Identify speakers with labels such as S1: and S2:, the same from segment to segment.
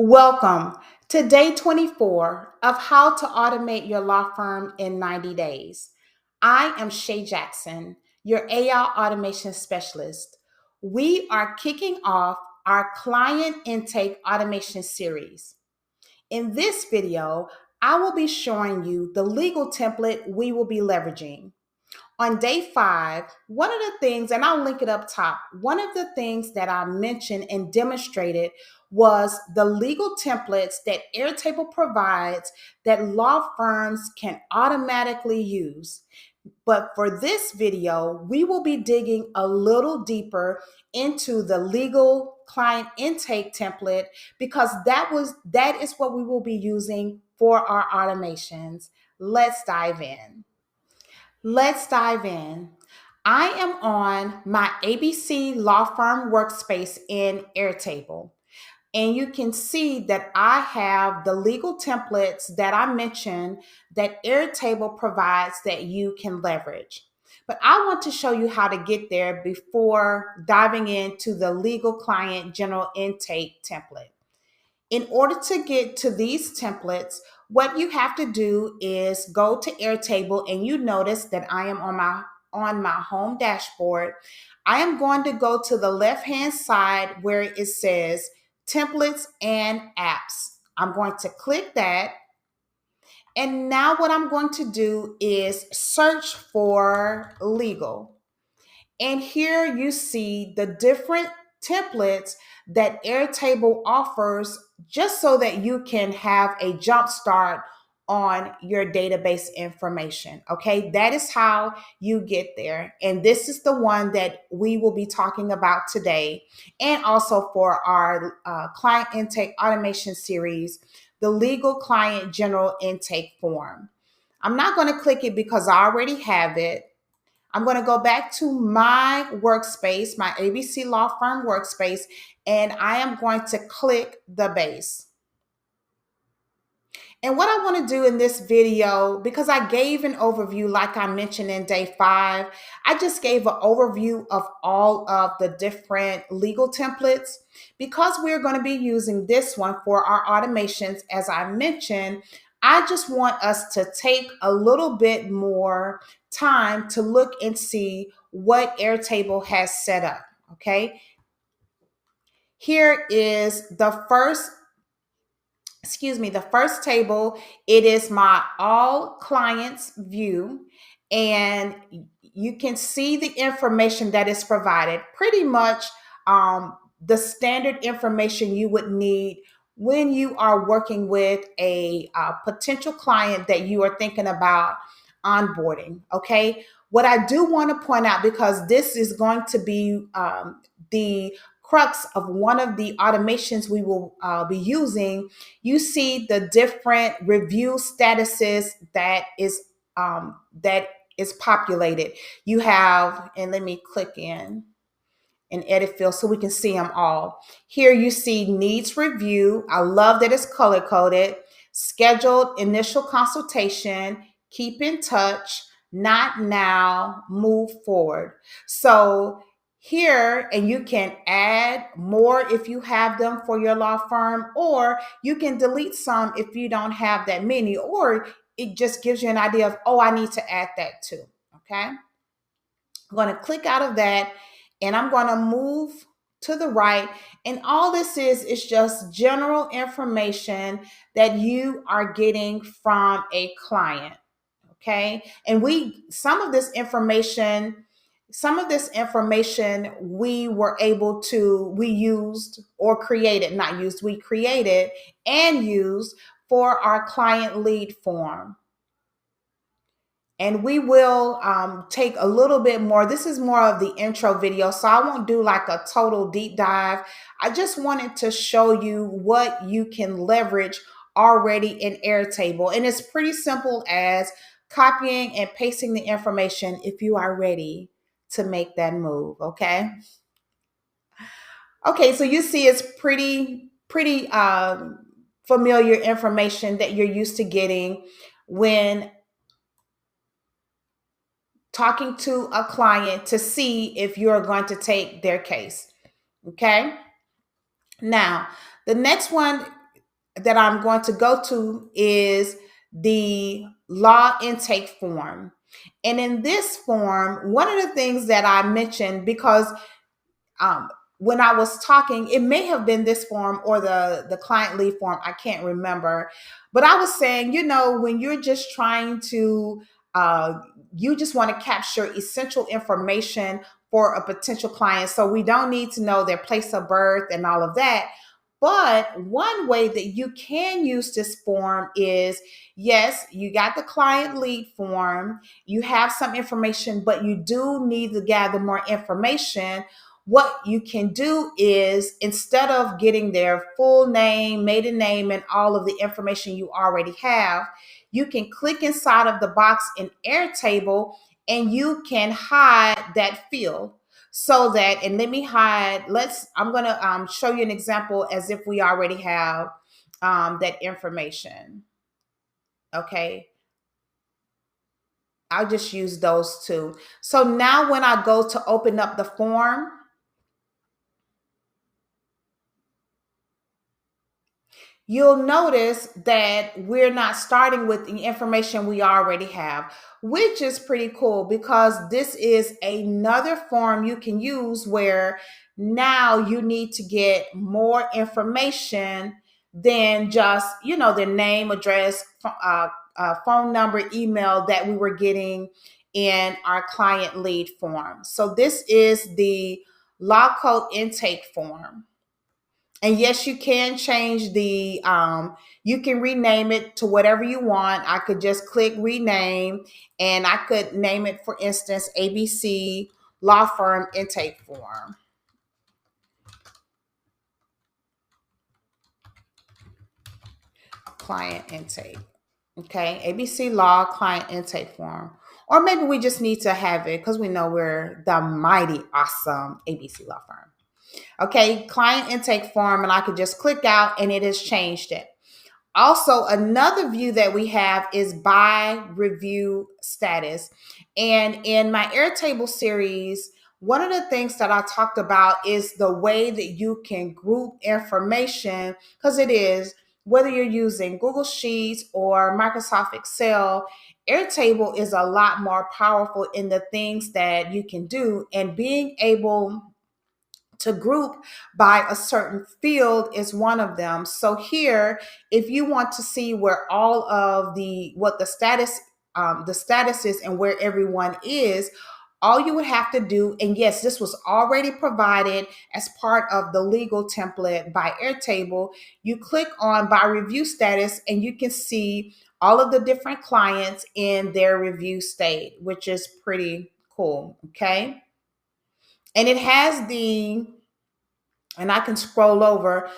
S1: Welcome to day 24 of how to automate your law firm in 90 days. I am Shay Jackson, your AI automation specialist. We are kicking off our client intake automation series. In this video, I will be showing you the legal template we will be leveraging. On day 5, one of the things, and I'll link it up top, one of the things that I mentioned and demonstrated was the legal templates that Airtable provides that law firms can automatically use. But for this video, we will be digging a little deeper into the legal client intake template because that is what we will be using for our automations. Let's dive in. Let's dive in. I am on my ABC Law Firm workspace in Airtable. And you can see that I have the legal templates that I mentioned that Airtable provides that you can leverage. But I want to show you how to get there before diving into the legal client general intake template. In order to get to these templates, what you have to do is go to Airtable, and you notice that I am on my home dashboard. I am going to go to the left-hand side where it says templates and apps. I'm going to click that. And now what I'm going to do is search for legal. And here you see the different templates that Airtable offers just so that you can have a jump start on your database information. Okay, that is how you get there. And this is the one that we will be talking about today, and also for our client intake automation series, the legal client general intake form. I'm not going to click it because I already have it. I'm going to go back to my workspace, my ABC Law Firm workspace, and I am going to click the base. And what I want to do in this video, because I gave an overview, like I mentioned in day 5, I just gave an overview of all of the different legal templates. Because we're going to be using this one for our automations, as I mentioned, I just want us to take a little bit more time to look and see what Airtable has set up. Okay. Here is the first table. It is my all clients view, and you can see the information that is provided, pretty much the standard information you would need when you are working with a potential client that you are thinking about onboarding. Okay, what I do want to point out, because this is going to be the crux of one of the automations we will be using, you see the different review statuses that is populated. You have, and let me click in and edit field so we can see them all. Here you see needs review. I love that it's color coded. Scheduled initial consultation, keep in touch, not now, move forward. So here, and you can add more if you have them for your law firm, or you can delete some if you don't have that many, or it just gives you an idea of, oh, I need to add that too. Okay. I'm going to click out of that, and I'm going to move to the right. And all this is just general information that you are getting from a client. Okay. And some of this information we were able to, we used or created, not used, we created and used for our client lead form. And we will take a little bit more. This is more of the intro video, so I won't do like a total deep dive. I just wanted to show you what you can leverage already in Airtable. And it's pretty simple as copying and pasting the information if you are ready to make that move, okay? Okay, so you see it's pretty familiar information that you're used to getting when talking to a client to see if you're going to take their case. Okay. Now, the next one, that I'm going to go to is the law intake form. And in this form, one of the things that I mentioned, because um, when I was talking, it may have been this form or the client lead form. I can't remember, but I was saying, when you're just trying to, uh, you just want to capture essential information for a potential client. So we don't need to know their place of birth and all of that. But one way that you can use this form is, yes, you got the client lead form, you have some information, but you do need to gather more information. What you can do is, instead of getting their full name, maiden name, and all of the information you already have, you can click inside of the box in Airtable and you can hide that field. So that, and let me hide, I'm going to show you an example as if we already have that information. Okay. I'll just use those two. So now when I go to open up the form, you'll notice that we're not starting with the information we already have, which is pretty cool because this is another form you can use where now you need to get more information than just, their name, address, phone number, email that we were getting in our client lead form. So this is the law code intake form. And yes, you can change you can rename it to whatever you want. I could just click rename and I could name it, for instance, ABC Law Firm Intake Form. Client intake. Okay, ABC Law Client Intake Form. Or maybe we just need to have it because we know we're the mighty awesome ABC Law Firm. Okay, client intake form, and I could just click out and it has changed it. Also, another view that we have is by review status. And in my Airtable series, one of the things that I talked about is the way that you can group information, because it is, whether you're using Google Sheets or Microsoft Excel, Airtable is a lot more powerful in the things that you can do. And being able to group by a certain field is one of them. So here, if you want to see where all of what the status is and where everyone is, all you would have to do, and yes, this was already provided as part of the legal template by Airtable, you click on by review status and you can see all of the different clients in their review state, which is pretty cool. Okay. And it has and I can scroll over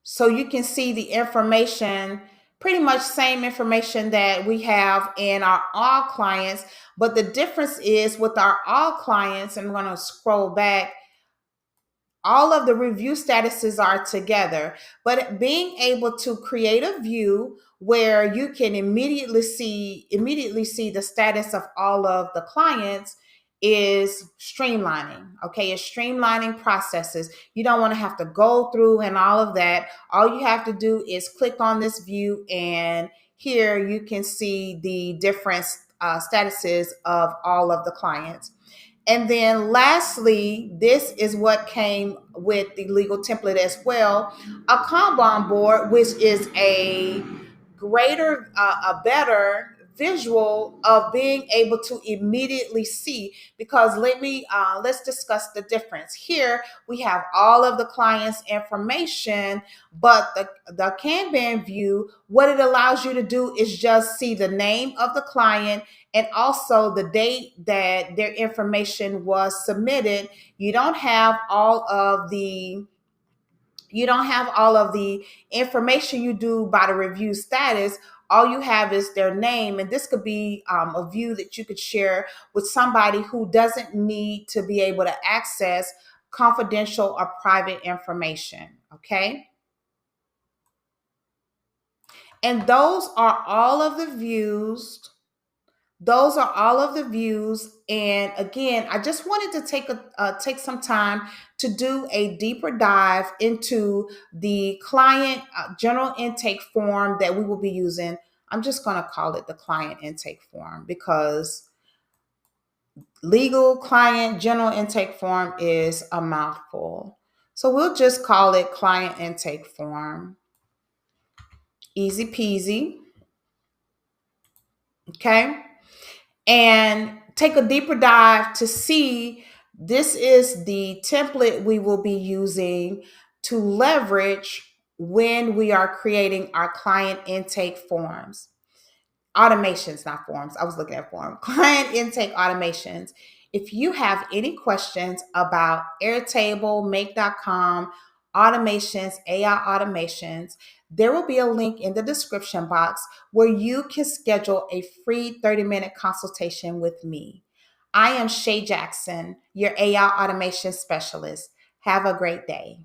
S1: so you can see the information, pretty much same information that we have in our all clients. But the difference is with our all clients, and I'm going to scroll back, all of the review statuses are together, but being able to create a view where you can immediately see the status of all of the clients is streamlining. Okay, it's streamlining processes. You don't want to have to go through and all of that. All you have to do is click on this view, and here you can see the different statuses of all of the clients. And then lastly, this is what came with the legal template as well, a Kanban board, which is a better visual of being able to immediately see. Because let's discuss the difference. Here we have all of the client's information, but the Kanban view, what it allows you to do is just see the name of the client and also the date that their information was submitted. You don't have all of the information you do by the review status. All you have is their name, and this could be a view that you could share with somebody who doesn't need to be able to access confidential or private information. Okay, and those are all of the views Those are all of the views. And again, I just wanted to take some time to do a deeper dive into the client general intake form that we will be using. I'm just going to call it the client intake form because legal client general intake form is a mouthful. So we'll just call it client intake form. Easy peasy. Okay. And take a deeper dive to see this is the template we will be using to leverage when we are creating our client intake forms. Automations, not forms. I was looking at form. Client intake automations. If you have any questions about Airtable, Make.com, automations, AI automations, there will be a link in the description box where you can schedule a free 30-minute consultation with me. I am Shay Jackson, your AI automation specialist. Have a great day.